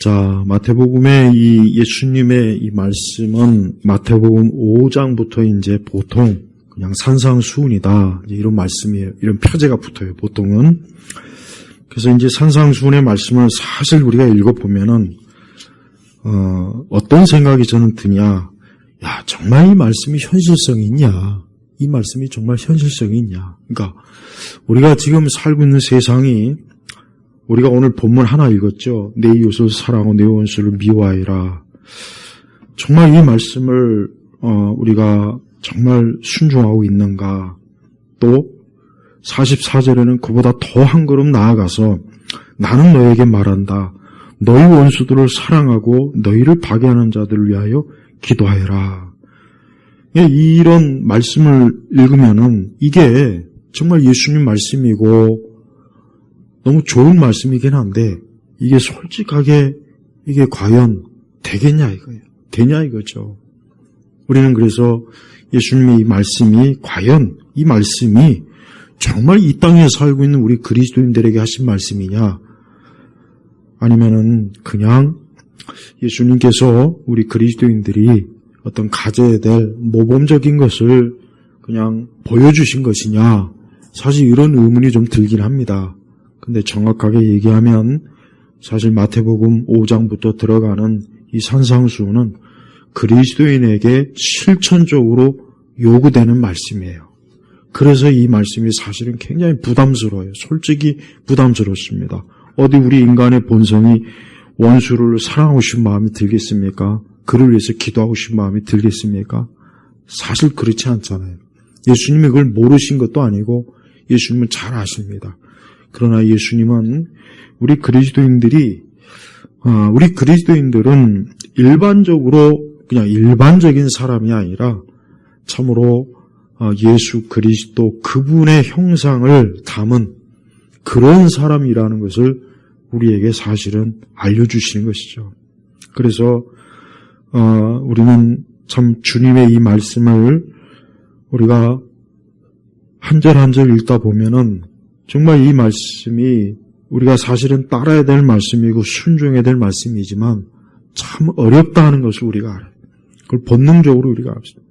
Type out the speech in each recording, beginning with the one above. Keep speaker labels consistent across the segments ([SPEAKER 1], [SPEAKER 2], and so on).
[SPEAKER 1] 자, 마태복음의 이 예수님의 이 말씀은 마태복음 5장부터 이제 보통 그냥 산상수훈이다. 이런 말씀이에요. 이런 표제가 붙어요, 보통은. 그래서 이제 산상수훈의 말씀을 사실 우리가 읽어보면은, 어떤 생각이 저는 드냐. 야, 정말 이 말씀이 현실성이 있냐. 이 말씀이 정말 현실성이 있냐. 그러니까, 우리가 지금 살고 있는 세상이, 우리가 오늘 본문 하나 읽었죠. 내 이웃을 사랑하고 내 원수를 미워하여라. 정말 이 말씀을, 우리가 정말 순종하고 있는가. 또 44절에는 그보다 더 한 걸음 나아가서 나는 너에게 말한다. 너희 원수들을 사랑하고 너희를 파괴하는 자들을 위하여 기도하여라. 이런 말씀을 읽으면은 이게 정말 예수님 말씀이고 너무 좋은 말씀이긴 한데 이게 솔직하게 이게 과연 되겠냐 이거예요. 되냐 이거죠. 우리는 그래서 예수님의 이 말씀이 과연 이 말씀이 정말 이 땅에 살고 있는 우리 그리스도인들에게 하신 말씀이냐 아니면은 그냥 예수님께서 우리 그리스도인들이 어떤 가져야 될 모범적인 것을 그냥 보여주신 것이냐 사실 이런 의문이 좀 들긴 합니다. 근데 정확하게 얘기하면 사실 마태복음 5장부터 들어가는 이 산상수훈은 그리스도인에게 실천적으로 요구되는 말씀이에요. 그래서 이 말씀이 사실은 굉장히 부담스러워요. 솔직히 부담스럽습니다. 어디 우리 인간의 본성이 원수를 사랑하고 싶은 마음이 들겠습니까? 그를 위해서 기도하고 싶은 마음이 들겠습니까? 사실 그렇지 않잖아요. 예수님이 그걸 모르신 것도 아니고 예수님은 잘 아십니다. 그러나 예수님은 우리 그리스도인들은 일반적으로 그냥 일반적인 사람이 아니라 참으로 예수 그리스도 그분의 형상을 담은 그런 사람이라는 것을 우리에게 사실은 알려주시는 것이죠. 그래서 우리는 참 주님의 이 말씀을 우리가 한 절 한 절 읽다 보면은 정말 이 말씀이 우리가 사실은 따라야 될 말씀이고 순종해야 될 말씀이지만 참 어렵다 하는 것을 우리가 알아요. 그걸 본능적으로 우리가 압니다.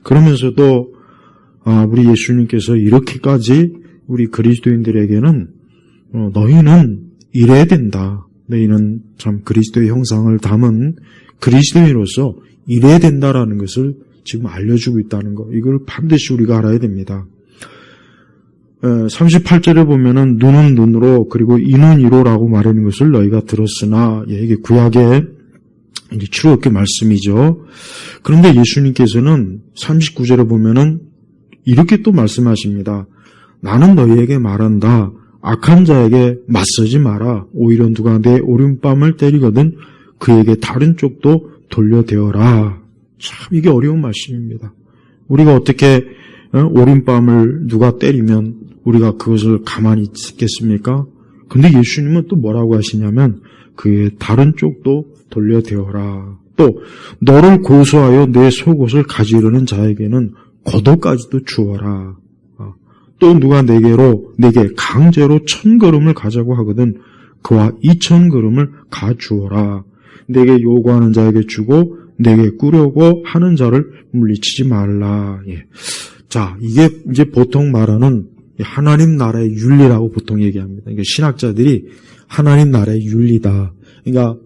[SPEAKER 1] 그러면서도 우리 예수님께서 이렇게까지 우리 그리스도인들에게는 너희는 이래야 된다. 너희는 참 그리스도의 형상을 담은 그리스도인으로서 이래야 된다라는 것을 지금 알려주고 있다는 거. 이걸 반드시 우리가 알아야 됩니다. 38절에 보면은 눈은 눈으로 그리고 이는 이로라고 말하는 것을 너희가 들었으나 이게 구약의 이제 출애굽기 말씀이죠. 그런데 예수님께서는 39절에 보면은 이렇게 또 말씀하십니다. 나는 너희에게 말한다. 악한 자에게 맞서지 마라. 오히려 누가 내 오른뺨을 때리거든 그에게 다른 쪽도 돌려대어라. 참 이게 어려운 말씀입니다. 우리가 어떻게 오른뺨을 누가 때리면 우리가 그것을 가만히 있겠습니까? 근데 예수님은 또 뭐라고 하시냐면 그의 다른 쪽도 돌려대어라. 또 너를 고소하여 내 속옷을 가지려는 자에게는 겉옷까지도 주어라. 또 누가 내게 강제로 1000걸음을 가자고 하거든 그와 2000걸음을 가주어라. 내게 요구하는 자에게 주고 내게 꾸려고 하는 자를 물리치지 말라. 예. 자, 이게 이제 보통 말하는 하나님 나라의 윤리라고 보통 얘기합니다. 그러니까 신학자들이 하나님 나라의 윤리다. 그러니까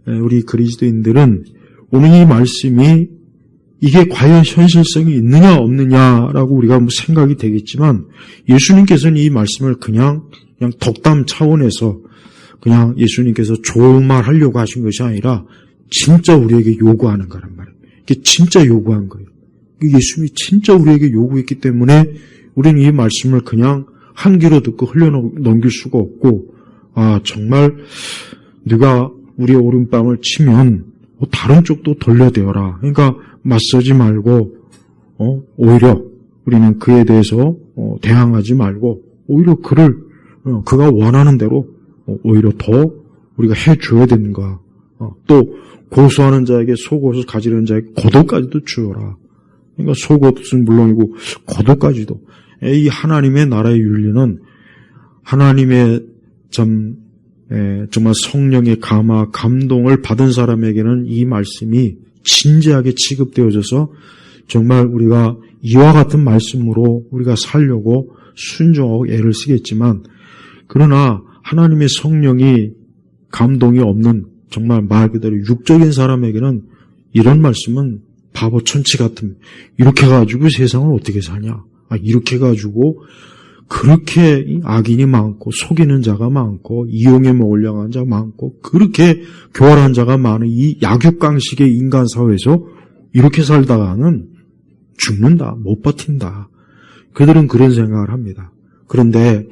[SPEAKER 1] 우리 그리스도인들은 오늘 이 말씀이 이게 과연 현실성이 있느냐 없느냐라고 우리가 생각이 되겠지만 예수님께서는 이 말씀을 그냥 덕담 차원에서 그냥 예수님께서 좋은 말 하려고 하신 것이 아니라 진짜 우리에게 요구하는 거란 말이에요. 이게 진짜 요구한 거예요. 예수님이 진짜 우리에게 요구했기 때문에 우리는 이 말씀을 그냥 한 귀로 듣고 흘려넘길 수가 없고 정말 누가 우리의 오른뺨을 치면 다른 쪽도 돌려대어라. 그러니까 맞서지 말고 오히려 우리는 그에 대해서 대항하지 말고 오히려 그가 원하는 대로 오히려 더 우리가 해줘야 되는 거야. 또 고소하는 자에게 속옷을 가지려는 자에게 겉옷까지도 주어라. 그러니까 속옷은 물론이고 겉옷까지도. 이 하나님의 나라의 윤리는 하나님의 참 정말 성령의 감화, 감동을 받은 사람에게는 이 말씀이 진지하게 취급되어져서 정말 우리가 이와 같은 말씀으로 우리가 살려고 순종하고 애를 쓰겠지만, 그러나 하나님의 성령이 감동이 없는 정말 말 그대로 육적인 사람에게는 이런 말씀은 바보 천치 같은, 이렇게 가지고 세상을 어떻게 사냐, 이렇게 가지고 그렇게 악인이 많고 속이는 자가 많고 이용해 먹으려고 하는 자가 많고 그렇게 교활한 자가 많은 이 약육강식의 인간 사회에서 이렇게 살다가는 죽는다, 못 버틴다. 그들은 그런 생각을 합니다. 그런데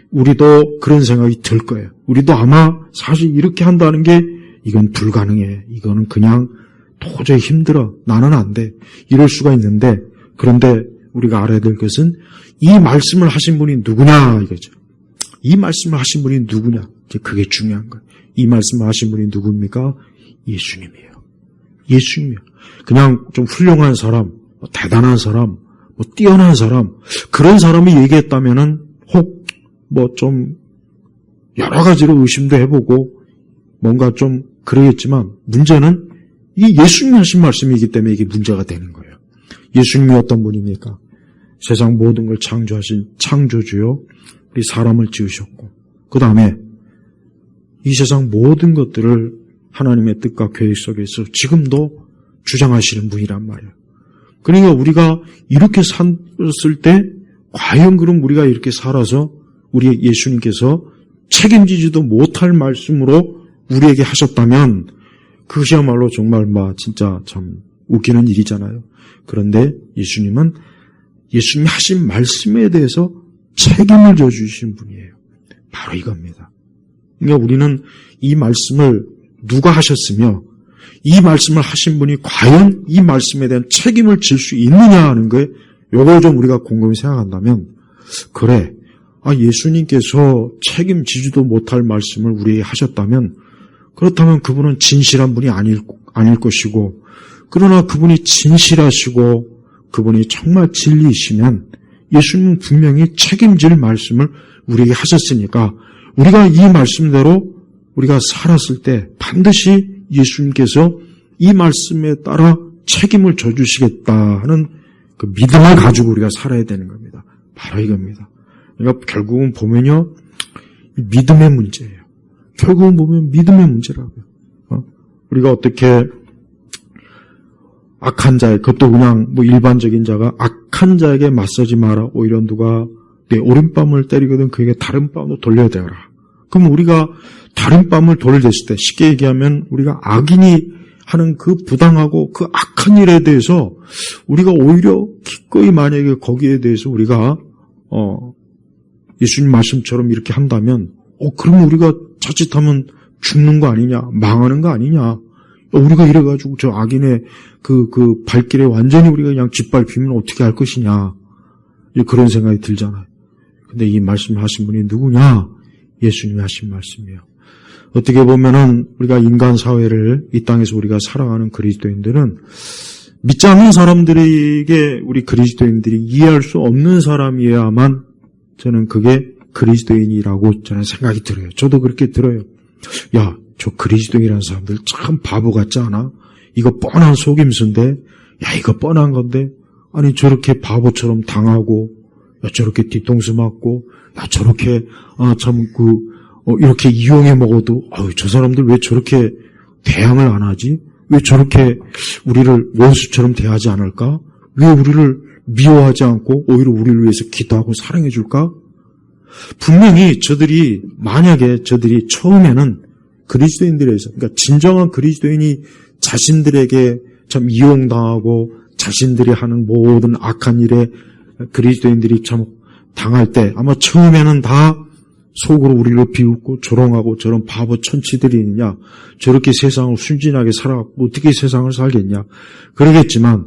[SPEAKER 1] 우리도 그런 생각이 들 거예요. 우리도 아마 사실 이렇게 한다는 게 이건 불가능해. 이거는 그냥 도저히 힘들어. 나는 안 돼. 이럴 수가 있는데, 그런데 우리가 알아야 될 것은 이 말씀을 하신 분이 누구냐 이거죠. 이 말씀을 하신 분이 누구냐. 이제 그게 중요한 거예요. 이 말씀을 하신 분이 누굽니까? 예수님이에요. 예수님이에요. 그냥 좀 훌륭한 사람, 대단한 사람, 뛰어난 사람, 그런 사람이 얘기했다면은 혹 좀 여러 가지로 의심도 해보고 뭔가 좀 그러겠지만, 문제는 이 예수님이 하신 말씀이기 때문에 이게 문제가 되는 거예요. 예수님이 어떤 분입니까? 세상 모든 걸 창조하신 창조주요, 우리 사람을 지으셨고, 그 다음에 이 세상 모든 것들을 하나님의 뜻과 계획 속에서 지금도 주장하시는 분이란 말이에요. 그러니까 우리가 이렇게 살았을 때 과연 그럼 우리가 이렇게 살아서 우리 예수님께서 책임지지도 못할 말씀으로 우리에게 하셨다면 그것이야말로 정말 진짜 참 웃기는 일이잖아요. 그런데 예수님은 예수님이 하신 말씀에 대해서 책임을 져주신 분이에요. 바로 이겁니다. 그러니까 우리는 이 말씀을 누가 하셨으며 이 말씀을 하신 분이 과연 이 말씀에 대한 책임을 질 수 있느냐 하는 거에 요걸 좀 우리가 곰곰이 생각한다면, 그래, 예수님께서 책임지지도 못할 말씀을 우리에게 하셨다면, 그렇다면 그분은 진실한 분이 아닐 것이고, 그러나 그분이 진실하시고 그분이 정말 진리이시면 예수님은 분명히 책임질 말씀을 우리에게 하셨으니까 우리가 이 말씀대로 우리가 살았을 때 반드시 예수님께서 이 말씀에 따라 책임을 져주시겠다 하는 그 믿음을 가지고 우리가 살아야 되는 겁니다. 바로 이겁니다. 그러니까 결국은 보면요, 믿음의 문제예요. 결국은 보면 믿음의 문제라고요. 우리가 어떻게 악한 자에, 그것도 그냥 일반적인 자가 악한 자에게 맞서지 마라. 오히려 누가 내 오른뺨을 때리거든 그에게 다른 뺨도 돌려야 되라. 그럼 우리가 다른 뺨을 돌렸을 때, 쉽게 얘기하면 우리가 악인이 하는 그 부당하고 그 악한 일에 대해서 우리가 오히려 기꺼이 만약에 거기에 대해서 우리가 예수님 말씀처럼 이렇게 한다면 그러면 우리가 자칫하면 죽는 거 아니냐, 망하는 거 아니냐. 우리가 이래가지고 저 악인의 그 발길에 완전히 우리가 그냥 짓밟히면 어떻게 할 것이냐. 그런 생각이 들잖아요. 근데 이 말씀을 하신 분이 누구냐? 예수님이 하신 말씀이에요. 어떻게 보면은 우리가 인간 사회를 이 땅에서 우리가 살아가는 그리스도인들은 믿지 않는 사람들에게 우리 그리스도인들이 이해할 수 없는 사람이어야만 저는 그게 그리스도인이라고 저는 생각이 들어요. 저도 그렇게 들어요. 야, 저 그리스도인이라는 사람들 참 바보 같지 않아? 이거 뻔한 속임수인데, 야, 이거 뻔한 건데, 아니 저렇게 바보처럼 당하고, 야, 저렇게 뒤통수 맞고, 야, 저렇게 이렇게 이용해 먹어도, 저 사람들 왜 저렇게 대항을 안 하지? 왜 저렇게 우리를 원수처럼 대하지 않을까? 왜 우리를 미워하지 않고 오히려 우리를 위해서 기도하고 사랑해 줄까? 분명히 만약에 저들이 처음에는 그리스도인들에서, 그러니까 진정한 그리스도인이 자신들에게 참 이용당하고 자신들이 하는 모든 악한 일에 그리스도인들이 참 당할 때 아마 처음에는 다 속으로 우리를 비웃고 조롱하고 저런 바보 천치들이냐, 저렇게 세상을 순진하게 살아갖고 어떻게 세상을 살겠냐 그러겠지만,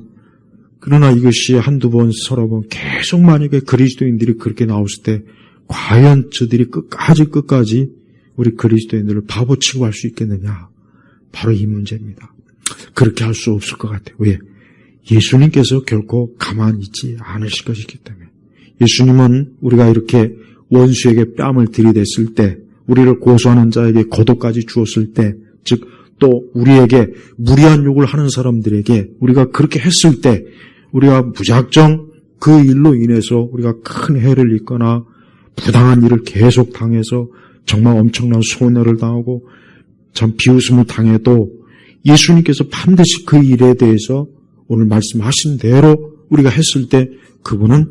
[SPEAKER 1] 그러나 이것이 한두 번 서너 번 계속 만약에 그리스도인들이 그렇게 나왔을 때 과연 저들이 끝까지 우리 그리스도인들을 바보 취급할 수 있겠느냐? 바로 이 문제입니다. 그렇게 할 수 없을 것 같아요. 왜? 예수님께서 결코 가만히 있지 않으실 것이기 때문에. 예수님은 우리가 이렇게 원수에게 뺨을 들이댔을 때 우리를 고소하는 자에게 거독까지 주었을 때, 즉 또 우리에게 무리한 욕을 하는 사람들에게 우리가 그렇게 했을 때 우리가 무작정 그 일로 인해서 우리가 큰 해를 입거나 부당한 일을 계속 당해서 정말 엄청난 손해를 당하고 참 비웃음을 당해도 예수님께서 반드시 그 일에 대해서 오늘 말씀하신 대로 우리가 했을 때 그분은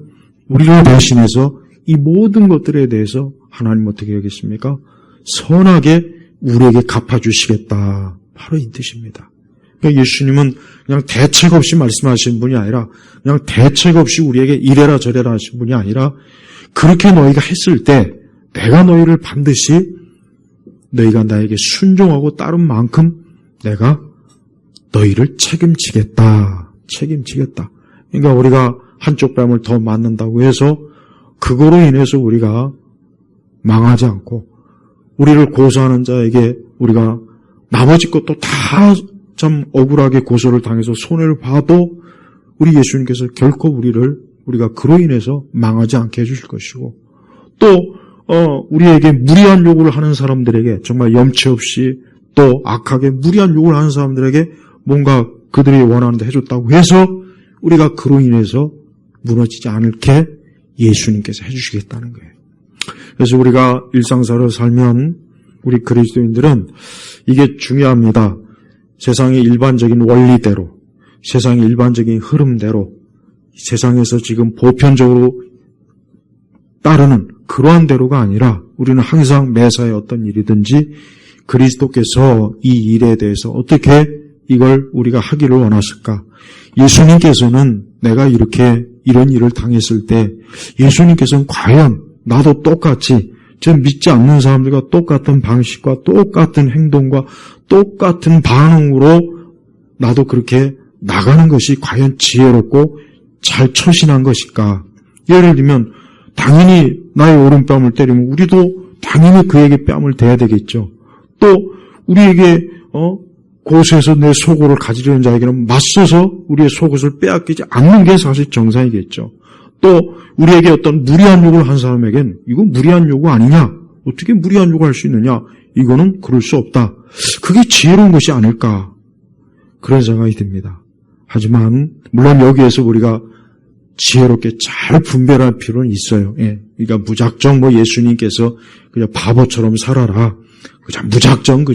[SPEAKER 1] 우리를 대신해서 이 모든 것들에 대해서 하나님 어떻게 하겠습니까? 선하게 우리에게 갚아주시겠다. 바로 이 뜻입니다. 그러니까 예수님은 그냥 대책 없이 말씀하신 분이 아니라 그냥 대책 없이 우리에게 이래라 저래라 하신 분이 아니라 그렇게 너희가 했을 때 내가 너희를 반드시 너희가 나에게 순종하고 따른 만큼 내가 너희를 책임지겠다. 책임지겠다. 그러니까 우리가 한쪽 뺨을 더 맞는다고 해서 그거로 인해서 우리가 망하지 않고 우리를 고소하는 자에게 우리가 나머지 것도 다 참 억울하게 고소를 당해서 손해를 봐도 우리 예수님께서 결코 우리가 그로 인해서 망하지 않게 해주실 것이고 또 우리에게 무리한 요구를 하는 사람들에게 정말 염치 없이 또 악하게 무리한 요구를 하는 사람들에게 뭔가 그들이 원하는 데 해줬다고 해서 우리가 그로 인해서 무너지지 않게 예수님께서 해주시겠다는 거예요. 그래서 우리가 일상생활을 살면 우리 그리스도인들은 이게 중요합니다. 세상의 일반적인 원리대로, 세상의 일반적인 흐름대로, 세상에서 지금 보편적으로 따르는 그러한 대로가 아니라 우리는 항상 매사에 어떤 일이든지 그리스도께서 이 일에 대해서 어떻게 이걸 우리가 하기를 원하실까? 예수님께서는 내가 이런 일을 당했을 때 예수님께서는 과연 나도 똑같이 저 믿지 않는 사람들과 똑같은 방식과 똑같은 행동과 똑같은 반응으로 나도 그렇게 나가는 것이 과연 지혜롭고 잘 처신한 것일까? 예를 들면 당연히 나의 오른뺨을 때리면 우리도 당연히 그에게 뺨을 대야 되겠죠. 또 우리에게 고소해서 내 속옷을 가지려는 자에게는 맞서서 우리의 속옷을 빼앗기지 않는 게 사실 정상이겠죠. 또 우리에게 어떤 무리한 요구를 한 사람에겐 이거 무리한 요구 아니냐? 어떻게 무리한 요구를 할 수 있느냐? 이거는 그럴 수 없다. 그게 지혜로운 것이 아닐까? 그런 생각이 듭니다. 하지만 물론 여기에서 우리가 지혜롭게 잘 분별할 필요는 있어요. 예. 그러니까 무작정 예수님께서 그냥 바보처럼 살아라. 그냥 무작정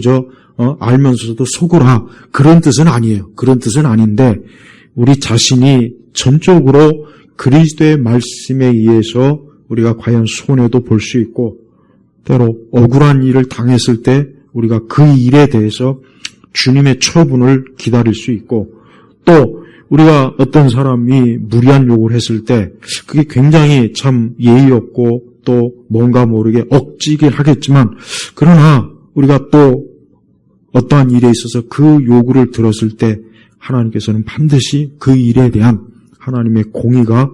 [SPEAKER 1] 알면서도 속으라. 그런 뜻은 아니에요. 그런 뜻은 아닌데 우리 자신이 전적으로 그리스도의 말씀에 의해서 우리가 과연 손해도 볼 수 있고 때로 억울한 일을 당했을 때 우리가 그 일에 대해서 주님의 처분을 기다릴 수 있고 또 우리가 어떤 사람이 무리한 요구를 했을 때 그게 굉장히 참 예의 없고 또 뭔가 모르게 억지긴 하겠지만 그러나 우리가 또 어떠한 일에 있어서 그 요구를 들었을 때 하나님께서는 반드시 그 일에 대한 하나님의 공의가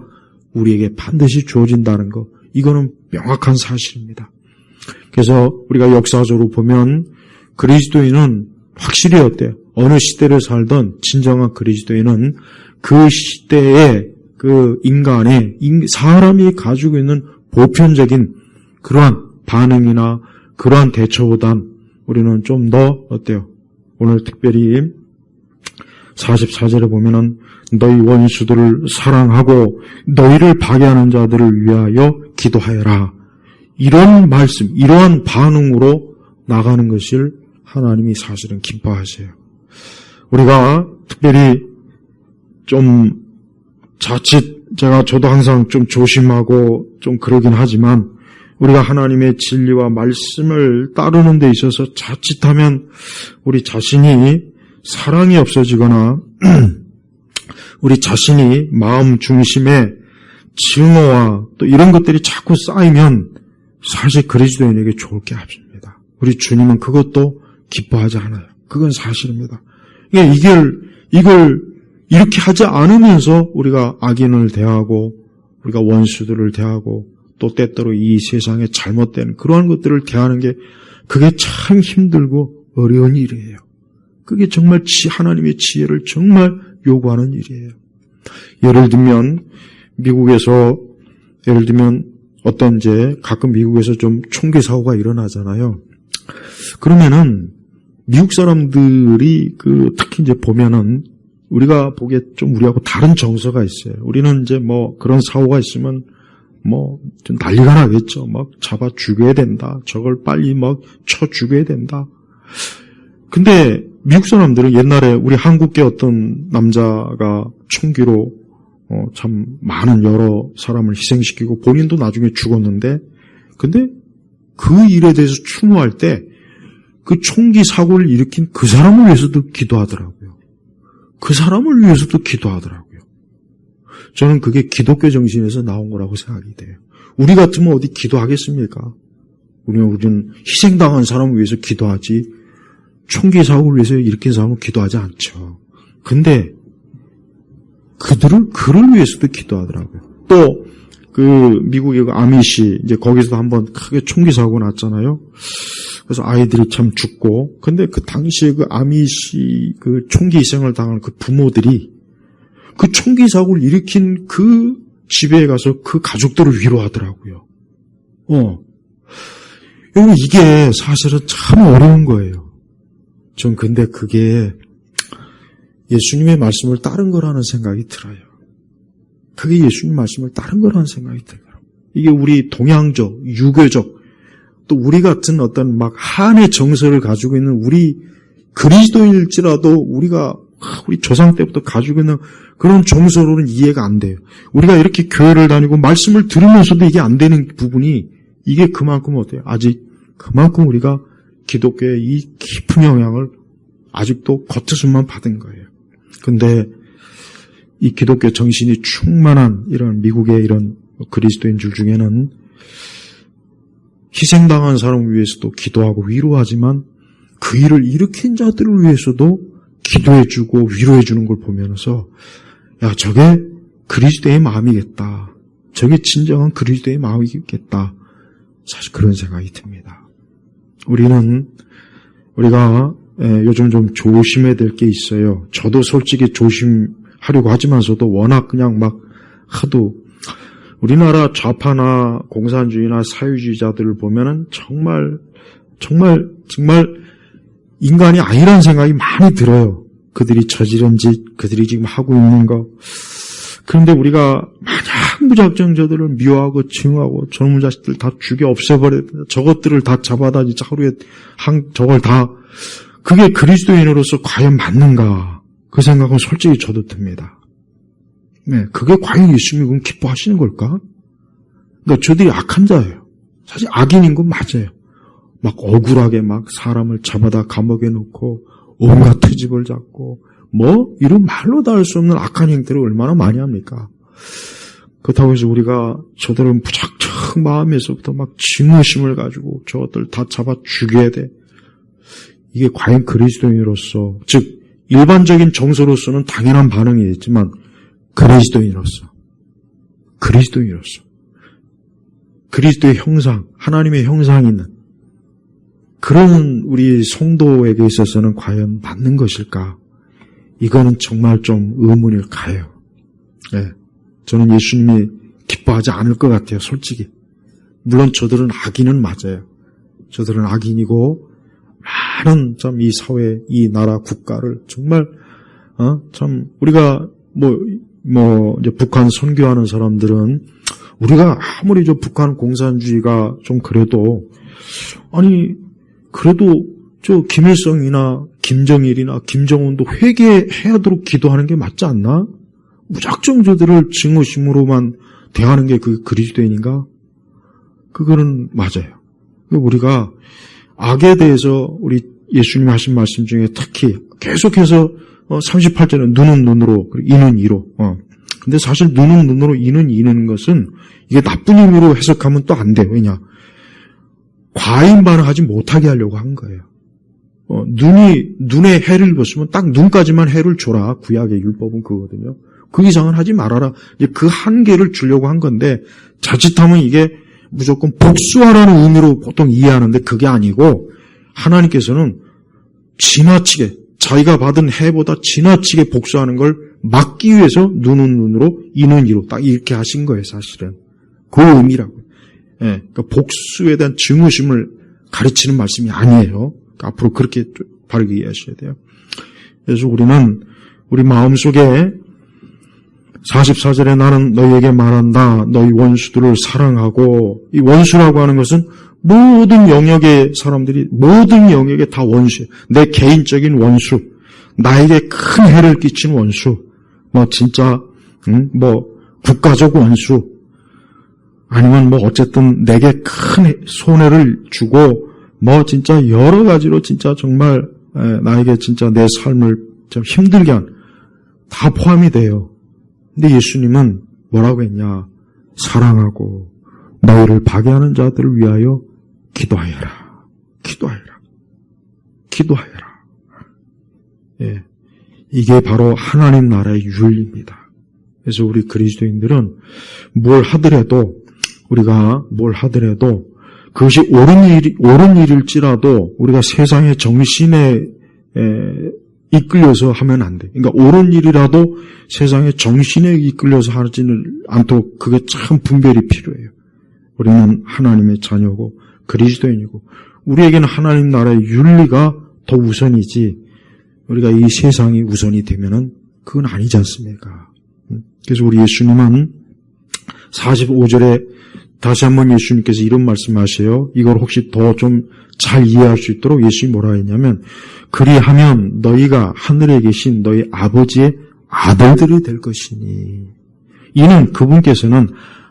[SPEAKER 1] 우리에게 반드시 주어진다는 것, 이거는 명확한 사실입니다. 그래서 우리가 역사적으로 보면 그리스도인은 확실히 어때요? 어느 시대를 살던 진정한 그리스도인은 그 시대의 그 사람이 가지고 있는 보편적인 그러한 반응이나 그러한 대처보단 우리는 좀 더 어때요? 오늘 특별히 44절에 보면은 너희 원수들을 사랑하고 너희를 파괴하는 자들을 위하여 기도하여라. 이런 말씀, 이러한 반응으로 나가는 것을 하나님이 사실은 기뻐하세요. 우리가 특별히 좀 자칫 저도 항상 좀 조심하고 좀 그러긴 하지만 우리가 하나님의 진리와 말씀을 따르는 데 있어서 자칫하면 우리 자신이 사랑이 없어지거나 우리 자신이 마음 중심에 증오와 또 이런 것들이 자꾸 쌓이면 사실 그리스도인에게 좋을 게 없습니다. 우리 주님은 그것도 기뻐하지 않아요. 그건 사실입니다. 이걸 이렇게 하지 않으면서 우리가 악인을 대하고 우리가 원수들을 대하고 또 때때로 이 세상에 잘못된 그러한 것들을 대하는 게 그게 참 힘들고 어려운 일이에요. 그게 정말 하나님의 지혜를 정말 요구하는 일이에요. 예를 들면 미국에서 어떤 이제 가끔 미국에서 좀 총기 사고가 일어나잖아요. 그러면은 미국 사람들이 특히 이제 보면은 우리가 보기에 좀 우리하고 다른 정서가 있어요. 우리는 이제 뭐 그런 사고가 있으면 뭐 좀 난리가 나겠죠. 막 잡아 죽여야 된다. 저걸 빨리 막 쳐 죽여야 된다. 근데 미국 사람들은 옛날에 우리 한국계 어떤 남자가 총기로 참 많은 여러 사람을 희생시키고 본인도 나중에 죽었는데, 근데 그 일에 대해서 추모할 때 그 총기 사고를 일으킨 그 사람을 위해서도 기도하더라고요. 그 사람을 위해서도 기도하더라고요. 저는 그게 기독교 정신에서 나온 거라고 생각이 돼요. 우리 같으면 어디 기도하겠습니까? 우리는 희생당한 사람을 위해서 기도하지, 총기 사고를 위해서 일으킨 사람은 기도하지 않죠. 근데 그를 위해서도 기도하더라고요. 또 미국의 아미시, 이제 거기서도 한번 크게 총기 사고 났잖아요. 그래서 아이들이 참 죽고, 근데 그 당시에 아미시 총기 희생을 당한 그 부모들이 그 총기 사고를 일으킨 그 집에 가서 그 가족들을 위로하더라고요. 여러분, 이게 사실은 참 어려운 거예요. 전 근데 그게 예수님의 말씀을 따른 거라는 생각이 들어요. 그게 예수님 말씀을 따른 거라는 생각이 들어요. 이게 우리 동양적, 유교적, 또 우리 같은 어떤 막 한의 정서를 가지고 있는 우리 그리스도인일지라도 우리 조상 때부터 가지고 있는 그런 정서로는 이해가 안 돼요. 우리가 이렇게 교회를 다니고 말씀을 들으면서도 이게 안 되는 부분이, 이게 그만큼 어때요? 아직 그만큼 우리가 기독교의 이 깊은 영향을 아직도 겉웃음만 받은 거예요. 근데 이 기독교 정신이 충만한 이런 미국의 이런 그리스도인들 중에는 희생당한 사람을 위해서도 기도하고 위로하지만 그 일을 일으킨 자들을 위해서도 기도해주고 위로해주는 걸 보면서, 야, 저게 그리스도의 마음이겠다. 저게 진정한 그리스도의 마음이겠다. 사실 그런 생각이 듭니다. 우리가 요즘 좀 조심해야 될 게 있어요. 저도 솔직히 조심하려고 하지만서도 워낙 그냥 막 하도 우리나라 좌파나 공산주의나 사회주의자들을 보면은 정말 인간이 아니라는 생각이 많이 들어요. 그들이 저지른 짓, 그들이 지금 하고 있는 거. 그런데 우리가 마냥 무작정 저들을 미워하고 증오하고 젊은 자식들 다 죽여 없애버려야 된다. 저것들을 다 잡아다 진짜 하루에 저걸 다, 그게 그리스도인으로서 과연 맞는가? 그 생각은 솔직히 저도 듭니다. 네, 그게 과연 예수님이 그럼 기뻐하시는 걸까? 그러니까 저들이 악한 자예요. 사실 악인인 건 맞아요. 막 억울하게 막 사람을 잡아다 감옥에 놓고 온갖 트집을 잡고 이런 말로 다 할 수 없는 악한 행태를 얼마나 많이 합니까? 그렇다고 해서 우리가 저들은 무작정 마음에서부터 막 증오심을 가지고 저것들 다 잡아 죽여야 돼. 이게 과연 그리스도인으로서, 즉 일반적인 정서로서는 당연한 반응이겠지만 그리스도인으로서 그리스도의 형상, 하나님의 형상이 있는 그런 우리 성도에게 있어서는 과연 맞는 것일까? 이거는 정말 좀 의문이 가요. 네, 저는 예수님이 기뻐하지 않을 것 같아요, 솔직히. 물론 저들은 악인은 맞아요. 저들은 악인이고 많은 참 이 사회, 이 나라, 국가를 정말 참 우리가 이제 북한 선교하는 사람들은 우리가 아무리 저 북한 공산주의가 좀 그래도 저 김일성이나 김정일이나 김정은도 회개하도록 기도하는 게 맞지 않나? 무작정 저들을 증오심으로만 대하는 게 그 그리스도인인가? 그거는 맞아요. 우리가 악에 대해서 우리 예수님이 하신 말씀 중에 특히 계속해서 38절은 눈은 눈으로, 이는 이로. 근데 사실 눈은 눈으로, 이는 이는 것은 이게 나쁜 의미로 해석하면 또 안 돼요. 왜냐? 과잉 반응하지 못하게 하려고 한 거예요. 눈에 해를 입었으면 딱 눈까지만 해를 줘라. 구약의 율법은 그거거든요. 그 이상은 하지 말아라. 이제 그 한계를 주려고 한 건데, 자칫하면 이게 무조건 복수하라는 의미로 보통 이해하는데 그게 아니고, 하나님께서는 지나치게, 자기가 받은 해보다 지나치게 복수하는 걸 막기 위해서 눈은 눈으로, 이는 이로 딱 이렇게 하신 거예요, 사실은. 그 의미라고. 그러니까 복수에 대한 증오심을 가르치는 말씀이 아니에요. 그러니까 앞으로 그렇게 바르게 이해하셔야 돼요. 그래서 우리는 우리 마음속에 44절에 나는 너희에게 말한다. 너희 원수들을 사랑하고, 이 원수라고 하는 것은 모든 영역의 사람들이 모든 영역에 다 원수예요. 내 개인적인 원수, 나에게 큰 해를 끼친 원수, 진짜 국가적 원수, 아니면 어쨌든 내게 큰 손해를 주고 진짜 여러 가지로 진짜 정말 나에게 진짜 내 삶을 좀 힘들게 한 다 포함이 돼요. 근데 예수님은 뭐라고 했냐? 사랑하고 너희를 파괴하는 자들을 위하여 기도하여라. 기도하여라. 기도하여라. 예. 이게 바로 하나님 나라의 윤리입니다. 그래서 우리 그리스도인들은 우리가 뭘 하더라도 그것이 옳은 일일지라도 우리가 세상의 정신에 이끌려서 하면 안 돼. 그러니까 옳은 일이라도 세상의 정신에 이끌려서 하지는 않도록 그게 참 분별이 필요해요. 우리는 하나님의 자녀고 그리스도인이고 우리에게는 하나님 나라의 윤리가 더 우선이지 우리가 이 세상이 우선이 되면은 그건 아니지 않습니까? 그래서 우리 예수님은 45절에 다시 한번 예수님께서 이런 말씀하세요. 이걸 혹시 더 좀 잘 이해할 수 있도록 예수님이 뭐라 했냐면 그리하면 너희가 하늘에 계신 너희 아버지의 아들들이 될 것이니 이는 그분께서는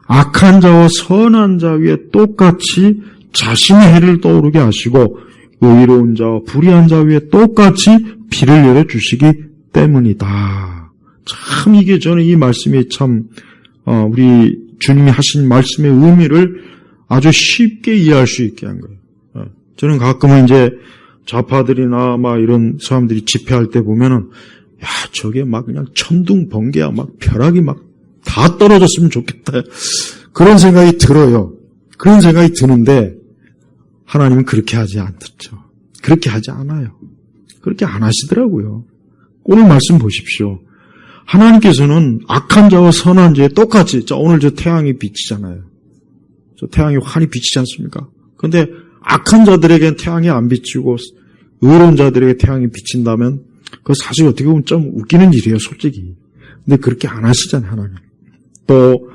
[SPEAKER 1] 악한 자와 선한 자 위에 똑같이 자신의 해를 떠오르게 하시고 의로운 자와 불의한 자 위에 똑같이 비를 내려주시기 때문이다. 참 이게 저는 이 말씀이 참 우리 주님이 하신 말씀의 의미를 아주 쉽게 이해할 수 있게 한 거예요. 저는 가끔은 이제 좌파들이나 이런 사람들이 집회할 때 보면은 저게 그냥 천둥 번개야 벼락이 다 떨어졌으면 좋겠다. 그런 생각이 들어요. 그런 생각이 드는데 하나님은 그렇게 하지 않죠. 그렇게 하지 않아요. 그렇게 안 하시더라고요. 오늘 말씀 보십시오. 하나님께서는 악한 자와 선한 자에 똑같이 오늘 저 태양이 비치잖아요. 저 태양이 환히 비치지 않습니까? 그런데 악한 자들에게는 태양이 안 비치고 의로운 자들에게 태양이 비친다면 그거 사실 어떻게 보면 좀 웃기는 일이에요, 솔직히. 근데 그렇게 안 하시잖아요, 하나님. 또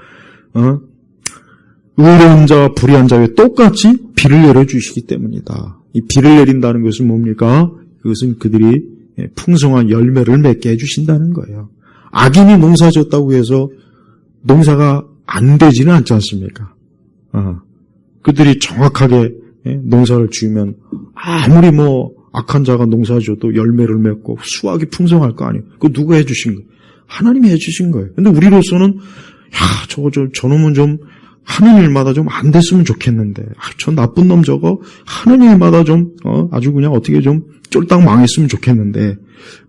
[SPEAKER 1] 의로운 자와 불의한 자에 똑같이 비를 내려주시기 때문이다. 이 비를 내린다는 것은 뭡니까? 그것은 그들이 풍성한 열매를 맺게 해주신다는 거예요. 악인이 농사 지었다고 해서 농사가 안 되지는 않지 않습니까? 그들이 정확하게 농사를 지으면 아무리 악한 자가 농사 지어도 열매를 맺고 수확이 풍성할 거 아니에요. 그거 누가 해주신 거예요? 하나님이 해주신 거예요. 근데 우리로서는 저놈은 좀 하는 일마다 좀 안 됐으면 좋겠는데 저 나쁜 놈 저거 하는 일마다 좀 아주 그냥 어떻게 좀 쫄딱 망했으면 좋겠는데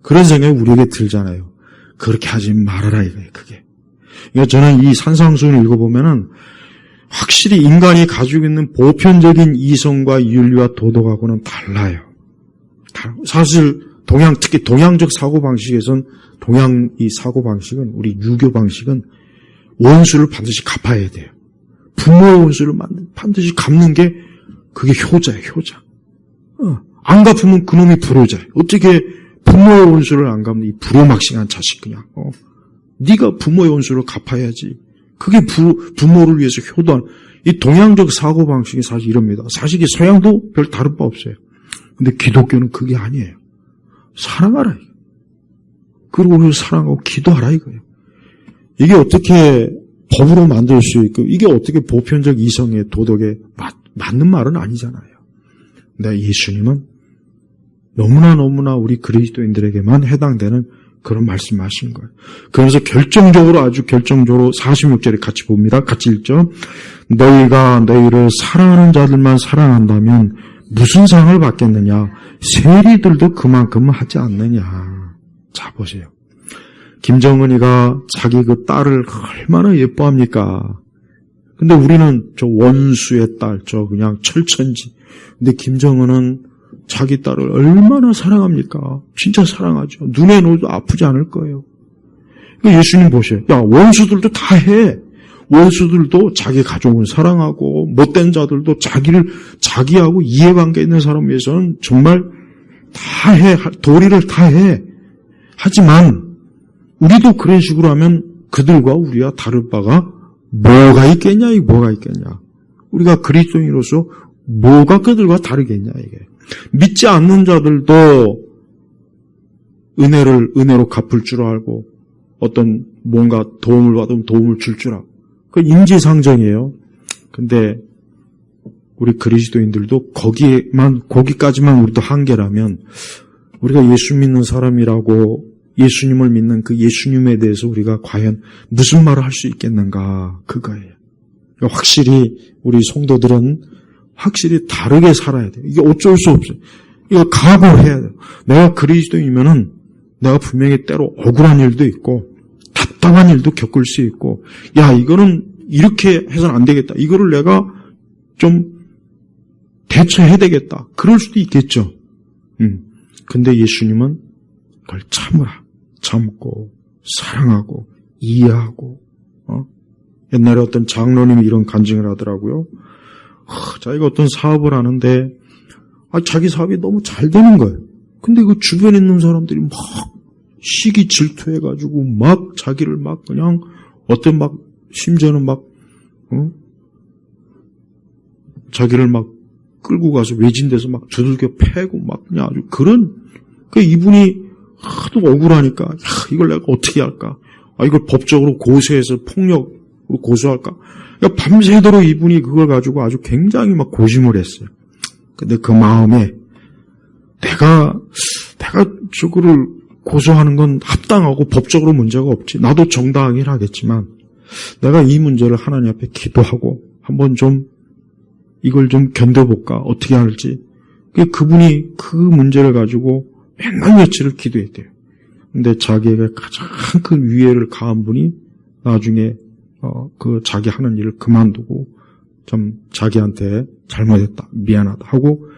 [SPEAKER 1] 그런 생각이 우리에게 들잖아요. 그렇게 하지 말아라 이거예요. 그게. 그러니까 저는 이 산상수훈을 읽어보면은 확실히 인간이 가지고 있는 보편적인 이성과 윤리와 도덕하고는 달라요. 사실 특히 동양적 사고방식에선 이 사고방식은 우리 유교 방식은 원수를 반드시 갚아야 돼요. 부모의 원수를 반드시 갚는 게 그게 효자예요. 효자. 안 갚으면 그놈이 불효자예요. 어떻게 부모의 원수를 안 갚는 이 불효막싱한 자식 그냥. 네가 부모의 원수를 갚아야지. 그게 부모를 위해서 효도한 이 동양적 사고방식이 사실 이럽니다. 사실 이 서양도 별 다른 바 없어요. 근데 기독교는 그게 아니에요. 사랑하라. 그리고 사랑하고 기도하라 이거예요. 이게 어떻게 법으로 만들 수 있고 이게 어떻게 보편적 이성의 도덕에 맞는 말은 아니잖아요. 근데 예수님은 너무나 우리 그리스도인들에게만 해당되는 그런 말씀하신 거예요. 그래서 아주 결정적으로 46절에 같이 봅니다. 같이 읽죠. 너희가 너희를 사랑하는 자들만 사랑한다면 무슨 상을 받겠느냐? 세리들도 그만큼 하지 않느냐? 자, 보세요. 김정은이가 자기 그 딸을 얼마나 예뻐합니까? 근데 우리는 저 원수의 딸, 그냥 철천지. 근데 김정은은 자기 딸을 얼마나 사랑합니까? 진짜 사랑하죠. 눈에 놓아도 아프지 않을 거예요. 예수님 보세요. 원수들도 다 해. 원수들도 자기 가족을 사랑하고 못된 자들도 자기하고 이해관계 있는 사람 위해서는 정말 다 해, 도리를 다 해. 하지만 우리도 그런 식으로 하면 그들과 우리가 다를 바가 뭐가 있겠냐, 우리가 그리스도인으로서 뭐가 그들과 다르겠냐, 이게. 믿지 않는 자들도 은혜로 갚을 줄 알고 어떤 뭔가 도움을 받으면 도움을 줄 줄 알고. 그 인지상정이에요. 근데 우리 그리스도인들도 거기까지만 우리도 한계라면 우리가 예수 믿는 사람이라고 예수님을 믿는 그 예수님에 대해서 우리가 과연 무슨 말을 할 수 있겠는가, 그거예요. 확실히 우리 성도들은 확실히 다르게 살아야 돼요. 이게 어쩔 수 없어요. 이거 각오해야 돼요. 내가 그리스도인이면은 내가 분명히 때로 억울한 일도 있고 답답한 일도 겪을 수 있고, 야, 이거는 이렇게 해서는 안 되겠다. 이거를 내가 좀 대처해야 되겠다. 그럴 수도 있겠죠. 근데 예수님은 그걸 참고 사랑하고 이해하고. 옛날에 어떤 장로님이 이런 간증을 하더라고요. 자기가 어떤 사업을 하는데 자기 사업이 너무 잘 되는 거예요. 근데 그 주변에 있는 사람들이 막 시기 질투해가지고 막 자기를 막 그냥 심지어는 자기를 막 끌고 가서 외진데서 막 두들겨 패고 막 그냥 아주 이분이 하도 억울하니까, 이걸 내가 어떻게 할까? 이걸 법적으로 고소해서 폭력으로 고소할까? 밤새도록 이분이 그걸 가지고 아주 굉장히 막 고심을 했어요. 근데 그 마음에 내가 저거를 고소하는 건 합당하고 법적으로 문제가 없지. 나도 정당하긴 하겠지만 내가 이 문제를 하나님 앞에 기도하고 한번 좀 이걸 좀 견뎌볼까? 어떻게 할지. 그분이 그 문제를 가지고 맨날 며칠을 기도했대요. 근데 자기에게 가장 큰 위해를 가한 분이 나중에 자기 하는 일을 그만두고 좀 자기한테 잘못했다, 미안하다 하고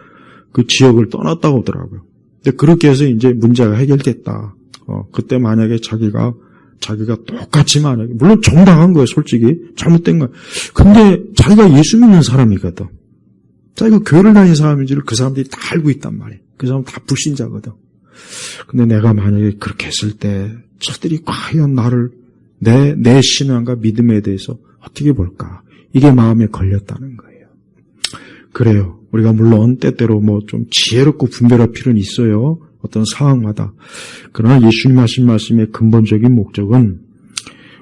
[SPEAKER 1] 그 지역을 떠났다고 하더라고요. 근데 그렇게 해서 이제 문제가 해결됐다. 그때 만약에 자기가 똑같이 만약에, 물론 정당한 거예요, 솔직히. 잘못된 거예요. 근데 자기가 예수 믿는 사람이거든. 자기가 교회를 다니는 사람인지를 그 사람들이 다 알고 있단 말이에요. 그 사람 다 불신자거든. 근데 내가 만약에 그렇게 했을 때 저들이 과연 나를 내 신앙과 믿음에 대해서 어떻게 볼까? 이게 마음에 걸렸다는 거예요. 그래요. 우리가 물론 때때로 좀 지혜롭고 분별할 필요는 있어요. 어떤 상황마다. 그러나 예수님 하신 말씀의 근본적인 목적은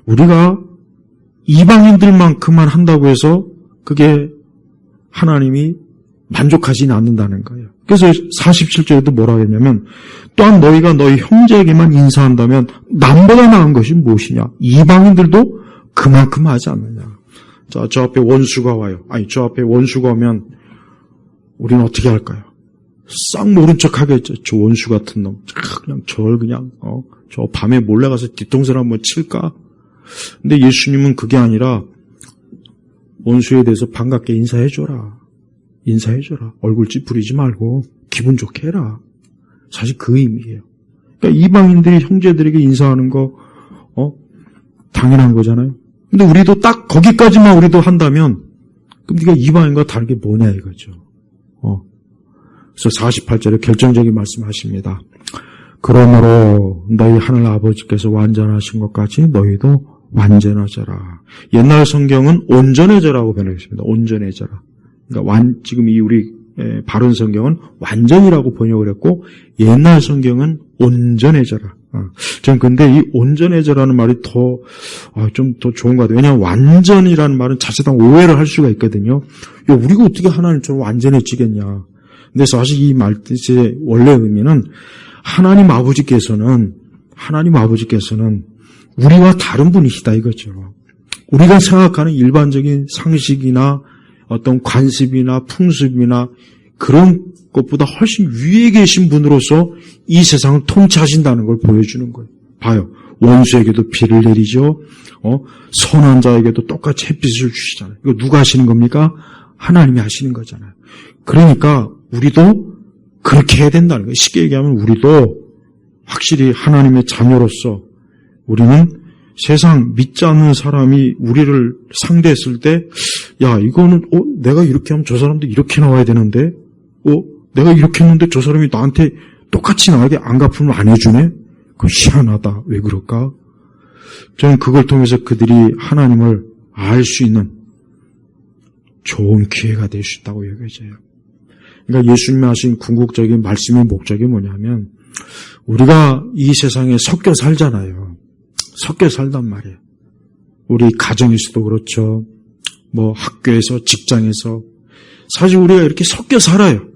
[SPEAKER 1] 우리가 이방인들만큼만 한다고 해서 그게 하나님이 만족하지는 않는다는 거예요. 그래서 47절에도 뭐라고 했냐면, 또한 너희가 너희 형제에게만 인사한다면 남보다 나은 것이 무엇이냐? 이방인들도 그만큼 하지 않느냐? 자, 저 앞에 원수가 와요. 저 앞에 원수가 오면 우리는 어떻게 할까요? 싹 모른 척 하겠죠. 저 원수 같은 놈. 저 밤에 몰래 가서 뒤통수를 한번 칠까? 근데 예수님은 그게 아니라 원수에 대해서 반갑게 인사해줘라. 얼굴 찌푸리지 말고 기분 좋게 해라. 사실 그 의미예요. 그러니까 이방인들이 형제들에게 인사하는 거 당연한 거잖아요. 근데 우리도 딱 거기까지만 우리도 한다면 그럼 네가 이방인과 다르게 뭐냐 이거죠. 그래서 48절에 결정적인 말씀하십니다. 그러므로 너희 하늘 아버지께서 완전하신 것 같이 너희도 완전하져라. 옛날 성경은 온전해져라고 번역했습니다. 온전해져라. 그러니까 지금 우리 바른 성경은 완전이라고 번역을 했고 옛날 성경은 온전해져라. 전 근데 이 온전해져라는 말이 좀 더 좋은 것 같아요. 왜냐하면 완전이라는 말은 자칫한 오해를 할 수가 있거든요. 우리가 어떻게 하나님처럼 완전해지겠냐. 근데 사실 이 말 뜻의 원래 의미는 하나님 아버지께서는 우리와 다른 분이시다 이거죠. 우리가 생각하는 일반적인 상식이나 어떤 관습이나 풍습이나 그런 것보다 훨씬 위에 계신 분으로서 이 세상을 통치하신다는 걸 보여주는 거예요. 봐요. 원수에게도 비를 내리죠. 선한 자에게도 똑같이 햇빛을 주시잖아요. 이거 누가 하시는 겁니까? 하나님이 하시는 거잖아요. 그러니까 우리도 그렇게 해야 된다는 거예요. 쉽게 얘기하면 우리도 확실히 하나님의 자녀로서 우리는 세상 믿지 않는 사람이 우리를 상대했을 때, 야, 이거는, 내가 이렇게 하면 저 사람도 이렇게 나와야 되는데, 내가 이렇게 했는데 저 사람이 나한테 똑같이 나에게 안갚음을 안 해주네? 그건 희한하다. 왜 그럴까? 저는 그걸 통해서 그들이 하나님을 알 수 있는 좋은 기회가 될 수 있다고 여겨져요. 그러니까 예수님이 하신 궁극적인 말씀의 목적이 뭐냐면, 우리가 이 세상에 섞여 살잖아요. 섞여 살단 말이에요. 우리 가정에서도 그렇죠. 학교에서, 직장에서. 사실 우리가 이렇게 섞여 살아요.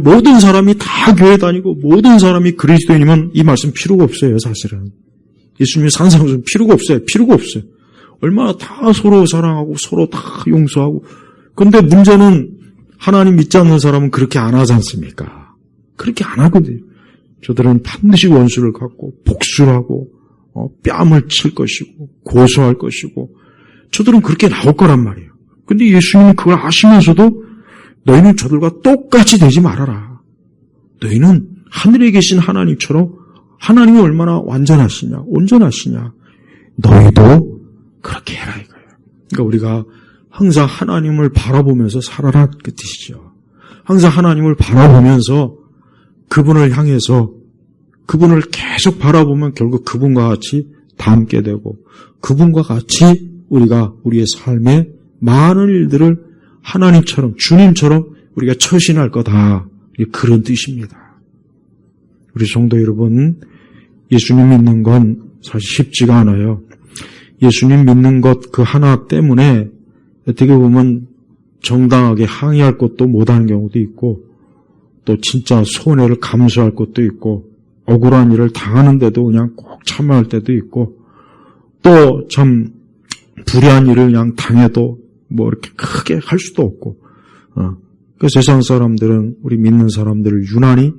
[SPEAKER 1] 모든 사람이 다 교회 다니고 모든 사람이 그리스도인이면 이 말씀 필요가 없어요, 사실은. 예수님이 산상수는 필요가 없어요. 필요가 없어요. 얼마나 다 서로 사랑하고 서로 다 용서하고. 근데 문제는 하나님 믿지 않는 사람은 그렇게 안 하지 않습니까? 그렇게 안 하거든요. 저들은 반드시 원수를 갖고 복수를 하고 뺨을 칠 것이고 고소할 것이고 저들은 그렇게 나올 거란 말이에요. 근데 예수님은 그걸 아시면서도 너희는 저들과 똑같이 되지 말아라. 너희는 하늘에 계신 하나님처럼 하나님이 얼마나 완전하시냐, 온전하시냐. 너희도 그렇게 해라 이거예요. 그러니까 우리가 항상 하나님을 바라보면서 살아라 그 뜻이죠. 항상 하나님을 바라보면서 그분을 향해서 그분을 계속 바라보면 결국 그분과 같이 닮게 되고 그분과 같이 우리가 우리의 삶에 많은 일들을 하나님처럼 주님처럼 우리가 처신할 거다. 그런 뜻입니다. 우리 성도 여러분, 예수님 믿는 건 사실 쉽지가 않아요. 예수님 믿는 것 그 하나 때문에 어떻게 보면 정당하게 항의할 것도 못하는 경우도 있고 또 진짜 손해를 감수할 것도 있고 억울한 일을 당하는데도 그냥 꼭 참아할 때도 있고 또 참 불의한 일을 그냥 당해도 이렇게 크게 할 수도 없고 그 세상 사람들은 우리 믿는 사람들을 유난히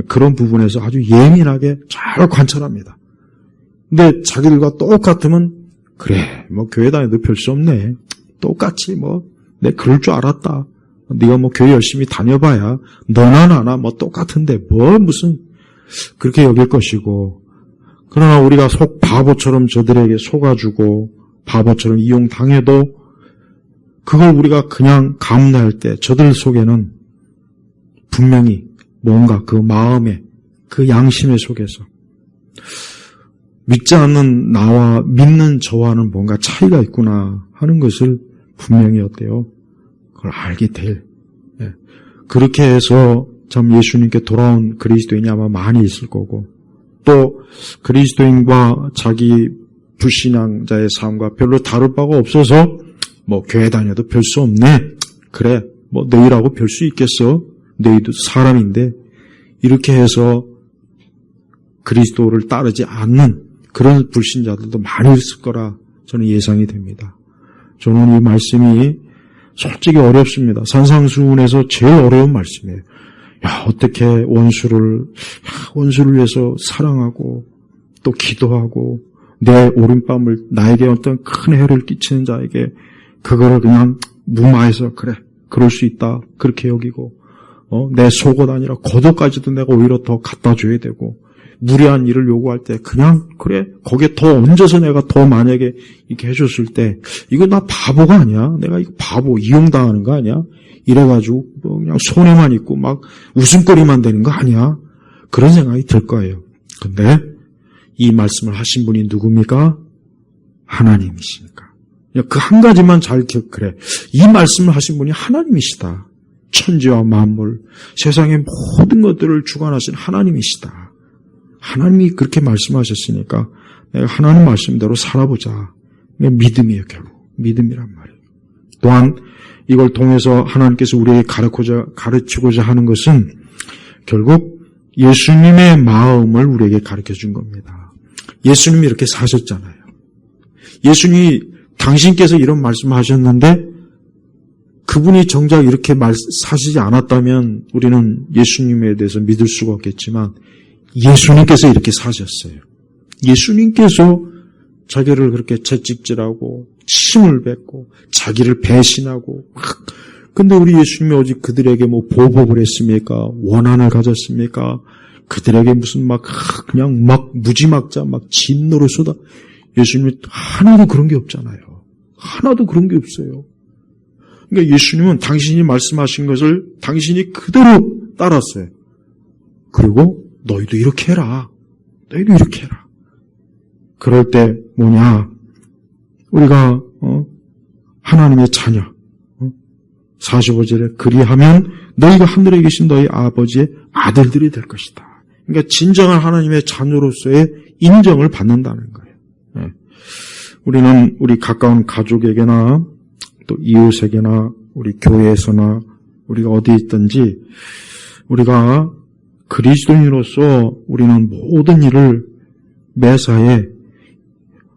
[SPEAKER 1] 그런 부분에서 아주 예민하게 잘 관찰합니다. 근데 자기들과 똑같으면 그래 교회 다녀도 별 수 없네. 똑같이 내 그럴 줄 알았다. 네가 교회 열심히 다녀봐야 너나 나나 똑같은데 무슨 그렇게 여길 것이고 그러나 우리가 바보처럼 저들에게 속아주고 바보처럼 이용당해도 그걸 우리가 그냥 감내할 때 저들 속에는 분명히 뭔가 그 마음에 그 양심의 속에서 믿지 않는 나와 믿는 저와는 뭔가 차이가 있구나 하는 것을 분명히 어때요? 그걸 알게 될. 그렇게 해서 참 예수님께 돌아온 그리스도인이 아마 많이 있을 거고 또 그리스도인과 자기 불신앙자의 삶과 별로 다를 바가 없어서 교회 다녀도 별 수 없네. 그래 너희라고 별 수 있겠어. 너희도 사람인데 이렇게 해서 그리스도를 따르지 않는 그런 불신자들도 많이 있을 거라 저는 예상이 됩니다. 저는 이 말씀이 솔직히 어렵습니다. 산상수훈에서 제일 어려운 말씀이에요. 어떻게 원수를 위해서 사랑하고 또 기도하고 내 오른밤을 나에게 어떤 큰 해를 끼치는 자에게 그거를 그냥 무마해서 그래 그럴 수 있다 그렇게 여기고 내 속옷 아니라 겉옷까지도 내가 오히려 더 갖다 줘야 되고 무리한 일을 요구할 때 그냥 그래 거기에 더 얹어서 내가 더 만약에 이렇게 해줬을 때 이거 나 바보가 아니야. 내가 이거 바보 이용당하는 거 아니야. 이래가지고 그냥 손해만 있고 막 웃음거리만 되는 거 아니야. 그런 생각이 들 거예요. 근데 이 말씀을 하신 분이 누굽니까? 하나님이시니까. 그 한 가지만 잘 기억해. 이 말씀을 하신 분이 하나님이시다. 천지와 만물, 세상의 모든 것들을 주관하신 하나님이시다. 하나님이 그렇게 말씀하셨으니까 내가 하나님 말씀대로 살아보자. 믿음이에요, 결국. 믿음이란 말이에요. 또한 이걸 통해서 하나님께서 우리에게 가르치고자 하는 것은 결국 예수님의 마음을 우리에게 가르쳐 준 겁니다. 예수님이 이렇게 사셨잖아요. 예수님이 당신께서 이런 말씀하셨는데 그분이 정작 이렇게 사시지 않았다면 우리는 예수님에 대해서 믿을 수가 없겠지만 예수님께서 이렇게 사셨어요. 예수님께서 자기를 그렇게 채찍질하고 침을 뱉고 자기를 배신하고 근데 우리 예수님이 오직 그들에게 보복을 했습니까? 원한을 가졌습니까? 그들에게 무슨 그냥 무지막자 진노를 쏟아 예수님이 하나도 그런 게 없잖아요. 하나도 그런 게 없어요. 그러니까 예수님은 당신이 말씀하신 것을 당신이 그대로 따랐어요. 그리고 너희도 이렇게 해라. 너희도 이렇게 해라. 그럴 때 뭐냐? 우리가 하나님의 자녀 45절에 그리하면 너희가 하늘에 계신 너희 아버지의 아들들이 될 것이다. 그러니까 진정한 하나님의 자녀로서의 인정을 받는다는 거예요. 우리는 우리 가까운 가족에게나 또 이웃에게나 우리 교회에서나 우리가 어디 있든지 우리가 그리스도인으로서 우리는 모든 일을 매사에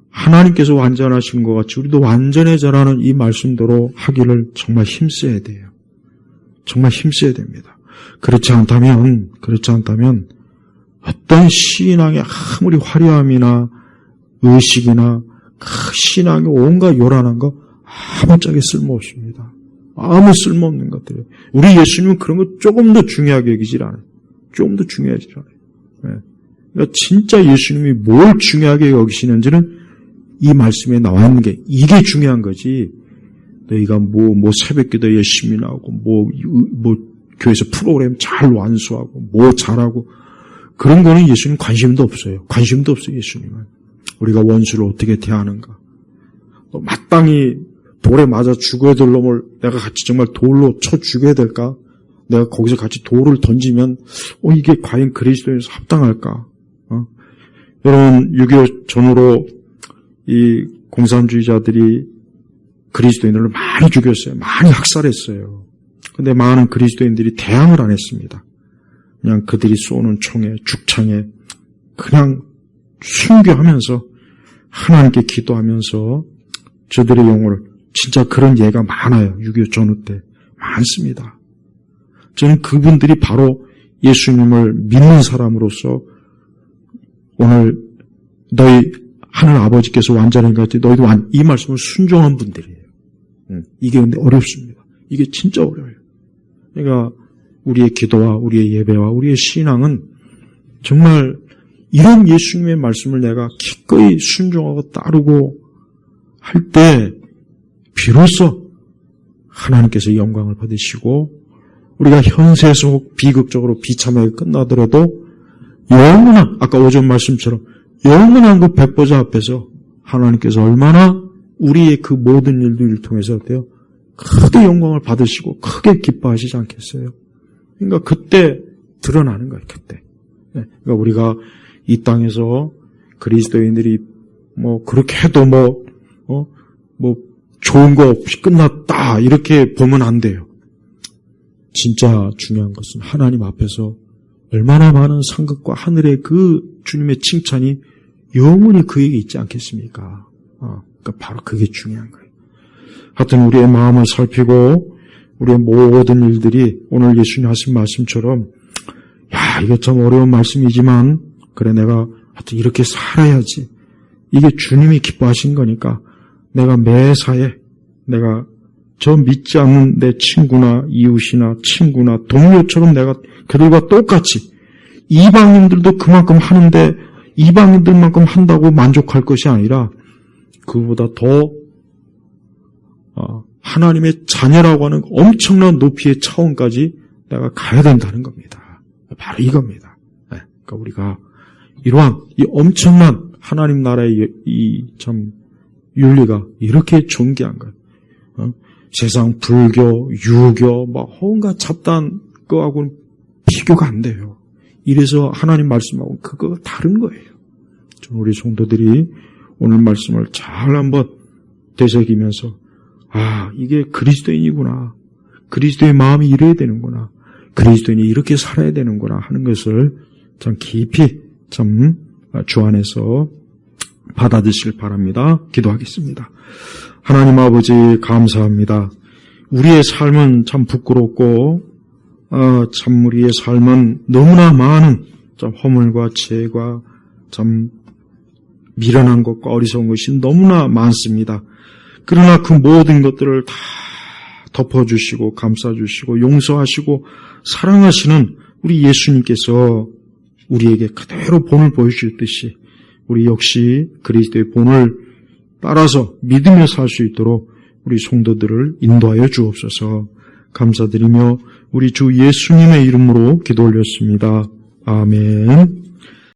[SPEAKER 1] 하나님께서 완전하신 것 같이 우리도 완전해져라는 이 말씀대로 하기를 정말 힘써야 돼요. 정말 힘써야 됩니다. 그렇지 않다면 어떤 신앙의 아무리 화려함이나 의식이나 신앙의 온갖 요란한 거 아무짝에 쓸모없습니다. 아무 쓸모없는 것들이에요. 우리 예수님은 그런 거 조금 더 중요하게 여기질 않아요. 조금 더 중요하지 않아요. 그러니까 진짜 예수님이 뭘 중요하게 여기시는지는 이 말씀에 나와 있는 게 이게 중요한 거지. 너희가 뭐 새벽기도 열심히 나오고 뭐 교회에서 프로그램 잘 완수하고 뭐 잘하고 그런 거는 예수님 관심도 없어요. 관심도 없어요. 예수님은. 우리가 원수를 어떻게 대하는가. 또 마땅히 돌에 맞아 죽어야 될 놈을 내가 같이 정말 돌로 쳐 죽여야 될까? 내가 거기서 같이 돌을 던지면 이게 과연 그리스도인에서 합당할까? 여러분 6.25 전후로 이 공산주의자들이 그리스도인들을 많이 죽였어요. 많이 학살했어요. 근데 많은 그리스도인들이 대항을 안 했습니다. 그냥 그들이 쏘는 총에 죽창에 그냥 순교하면서 하나님께 기도하면서 저들의 영혼을 진짜 그런 예가 많아요. 6.25 전후 때 많습니다. 저는 그분들이 바로 예수님을 믿는 사람으로서 오늘 너희 하늘 아버지께서 완전한 것 같이 너희도 이 말씀을 순종한 분들이에요. 이게 근데 어렵습니다. 이게 진짜 어려워요. 그러니까 우리의 기도와 우리의 예배와 우리의 신앙은 정말 이런 예수님의 말씀을 내가 기꺼이 순종하고 따르고 할 때 비로소 하나님께서 영광을 받으시고 우리가 현세 속 비극적으로 비참하게 끝나더라도 영원한 아까 오전 말씀처럼 영원한 그 백보자 앞에서 하나님께서 얼마나 우리의 그 모든 일들을 통해서 어때요? 크게 영광을 받으시고 크게 기뻐하시지 않겠어요? 그러니까 그때 드러나는 거예요. 그때. 그러니까 우리가 이 땅에서 그리스도인들이 그렇게 해도 좋은 거 없이 끝났다 이렇게 보면 안 돼요. 진짜 중요한 것은 하나님 앞에서 얼마나 많은 상급과 하늘의 그 주님의 칭찬이 영원히 그에게 있지 않겠습니까? 그러니까 바로 그게 중요한 거예요. 하여튼 우리의 마음을 살피고 우리의 모든 일들이 오늘 예수님 하신 말씀처럼 이게 참 어려운 말씀이지만 그래 내가 하여튼 이렇게 살아야지. 이게 주님이 기뻐하신 거니까 내가 매사에 내가 저 믿지 않는 내 친구나 이웃이나 친구나 동료처럼 내가 그들과 똑같이 이방인들도 그만큼 하는데 이방인들만큼 한다고 만족할 것이 아니라 그보다 더 하나님의 자녀라고 하는 엄청난 높이의 차원까지 내가 가야 된다는 겁니다. 바로 이겁니다. 그러니까 우리가 이러한 이 엄청난 하나님 나라의 이 참 윤리가 이렇게 존귀한 것. 세상 불교, 유교, 온갖 잡다한 거하고는 비교가 안 돼요. 이래서 하나님 말씀하고 그거 다른 거예요. 우리 성도들이 오늘 말씀을 잘 한번 되새기면서 이게 그리스도인이구나. 그리스도의 마음이 이래야 되는구나. 그리스도인이 이렇게 살아야 되는구나 하는 것을 참 깊이 참 주 안에서 받아드시길 바랍니다. 기도하겠습니다. 하나님 아버지 감사합니다. 우리의 삶은 참 부끄럽고 참 우리의 삶은 너무나 많은 참 허물과 죄가 참 미련한 것과 어리석은 것이 너무나 많습니다. 그러나 그 모든 것들을 다 덮어주시고 감싸주시고 용서하시고 사랑하시는 우리 예수님께서 우리에게 그대로 본을 보여주셨듯이 우리 역시 그리스도의 본을 따라서 믿으며 살 수 있도록 우리 성도들을 인도하여 주옵소서. 감사드리며 우리 주 예수님의 이름으로 기도 올렸습니다. 아멘.